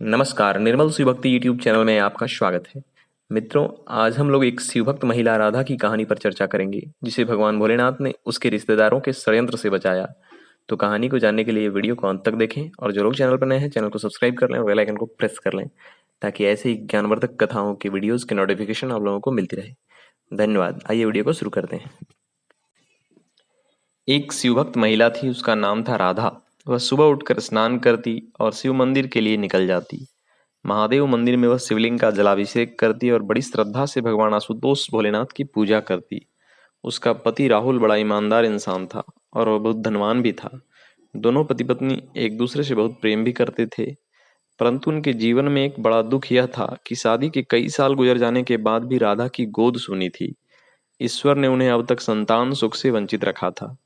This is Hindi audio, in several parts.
नमस्कार, निर्मल शिवभक्ति यूट्यूब चैनल में आपका स्वागत है। मित्रों, आज हम लोग एक शिवभक्त महिला राधा की कहानी पर चर्चा करेंगे, जिसे भगवान भोलेनाथ ने उसके रिश्तेदारों के षड्यंत्र से बचाया। तो कहानी को जानने के लिए वीडियो को अंत तक देखें और जो लोग चैनल पर नए हैं, चैनल को सब्सक्राइब कर लें और बेल आइकन को प्रेस कर लें, ताकि ऐसे ही ज्ञानवर्धक कथाओं की वीडियोज के नोटिफिकेशन आप लोगों को मिलती रहे। धन्यवाद। आइए वीडियो को शुरू करते हैं। एक शिवभक्त महिला थी, उसका नाम था राधा। वह सुबह उठकर स्नान करती और शिव मंदिर के लिए निकल जाती। महादेव मंदिर में वह शिवलिंग का जलाभिषेक करती और बड़ी श्रद्धा से भगवान आशुतोष भोलेनाथ की पूजा करती। उसका पति राहुल बड़ा ईमानदार इंसान था और वह बहुत धनवान भी था। दोनों पति पत्नी एक दूसरे से बहुत प्रेम भी करते थे, परंतु उनके जीवन में एक बड़ा दुख यह था कि शादी के कई साल गुजर जाने के बाद भी राधा की गोद सूनी थी। ईश्वर ने उन्हें अब तक संतान सुख से वंचित रखा था।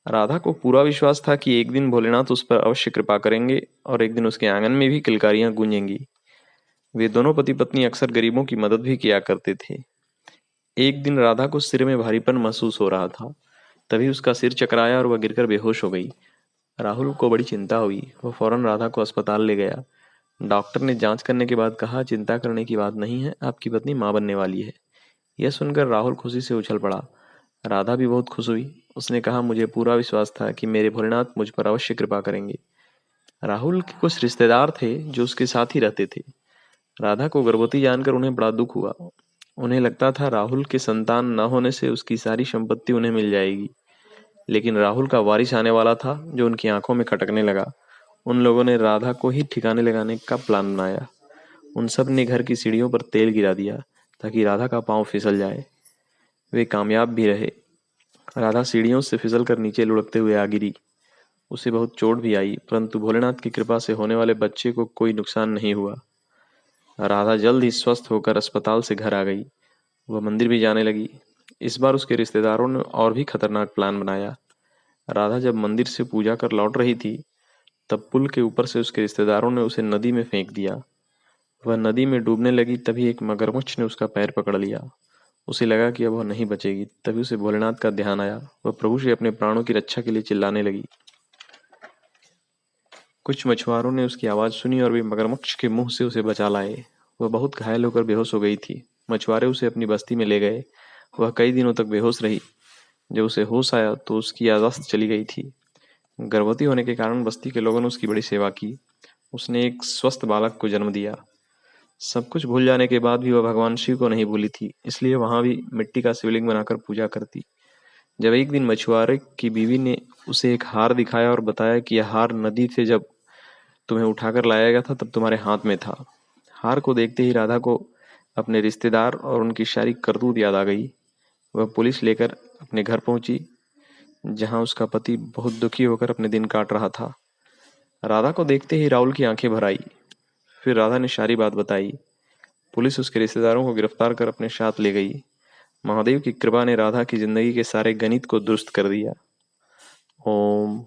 राधा को पूरा विश्वास था कि एक दिन भोलेनाथ उस पर अवश्य कृपा करेंगे और एक दिन उसके आंगन में भी किलकारियां गूंजेंगी। वे दोनों पति पत्नी अक्सर गरीबों की मदद भी किया करते थे। एक दिन राधा को सिर में भारीपन महसूस हो रहा था। तभी उसका सिर चकराया और वह गिरकर बेहोश हो गई। राहुल को बड़ी चिंता हुई। वह फौरन राधा को अस्पताल ले गया। डॉक्टर ने जांच करने के बाद कहा, चिंता करने की बात नहीं है, आपकी पत्नी मां बनने वाली है। यह सुनकर राहुल खुशी से उछल पड़ा। राधा भी बहुत खुश हुई। उसने कहा, मुझे पूरा विश्वास था कि मेरे भोलेनाथ मुझ पर अवश्य कृपा करेंगे। राहुल के कुछ रिश्तेदार थे जो उसके साथ ही रहते थे। राधा को गर्भवती जानकर उन्हें बड़ा दुख हुआ। उन्हें लगता था राहुल के संतान न होने से उसकी सारी संपत्ति उन्हें मिल जाएगी। लेकिन राहुल का वारिस आने वाला था, जो उनकी आंखों में खटकने लगा। उन लोगों ने राधा को ही ठिकाने लगाने का प्लान बनाया। उन सब ने घर की सीढ़ियों पर तेल गिरा दिया ताकि राधा का पांव फिसल जाए। वे कामयाब भी रहे। राधा सीढ़ियों से फिसलकर नीचे लुढ़कते हुए आ गिरी। उसे बहुत चोट भी आई, परंतु भोलेनाथ की कृपा से होने वाले बच्चे को कोई नुकसान नहीं हुआ। राधा जल्द ही स्वस्थ होकर अस्पताल से घर आ गई। वह मंदिर भी जाने लगी। इस बार उसके रिश्तेदारों ने और भी खतरनाक प्लान बनाया। राधा जब मंदिर से पूजा कर लौट रही थी, तब पुल के ऊपर से उसके रिश्तेदारों ने उसे नदी में फेंक दिया। वह नदी में डूबने लगी, तभी एक मगरमच्छ ने उसका पैर पकड़ लिया। उसे लगा कि अब वह नहीं बचेगी। तभी उसे भोलेनाथ का ध्यान आया। वह प्रभु से अपने प्राणों की रक्षा के लिए चिल्लाने लगी। कुछ मछुआरों ने उसकी आवाज़ सुनी और वे मगरमच्छ के मुंह से उसे बचा लाए। वह बहुत घायल होकर बेहोश हो गई थी। मछुआरे उसे अपनी बस्ती में ले गए। वह कई दिनों तक बेहोश रही। जब उसे होश आया तो उसकी याददाश्त चली गई थी। गर्भवती होने के कारण बस्ती के लोगों ने उसकी बड़ी सेवा की। उसने एक स्वस्थ बालक को जन्म दिया। सब कुछ भूल जाने के बाद भी वह भगवान शिव को नहीं भूली थी, इसलिए वहां भी मिट्टी का शिवलिंग बनाकर पूजा करती। जब एक दिन मछुआरे की बीवी ने उसे एक हार दिखाया और बताया कि यह हार नदी से जब तुम्हें उठाकर लाया गया था तब तुम्हारे हाथ में था। हार को देखते ही राधा को अपने रिश्तेदार और उनकी सारी करतूत याद आ गई। वह पुलिस लेकर अपने घर पहुंची, जहां उसका पति बहुत दुखी होकर अपने दिन काट रहा था। राधा को देखते ही राहुल की आंखें भर आई। फिर राधा ने सारी बात बताई। पुलिस उसके रिश्तेदारों को गिरफ्तार कर अपने साथ ले गई। महादेव की कृपा ने राधा की जिंदगी के सारे गणित को दुरुस्त कर दिया। ओम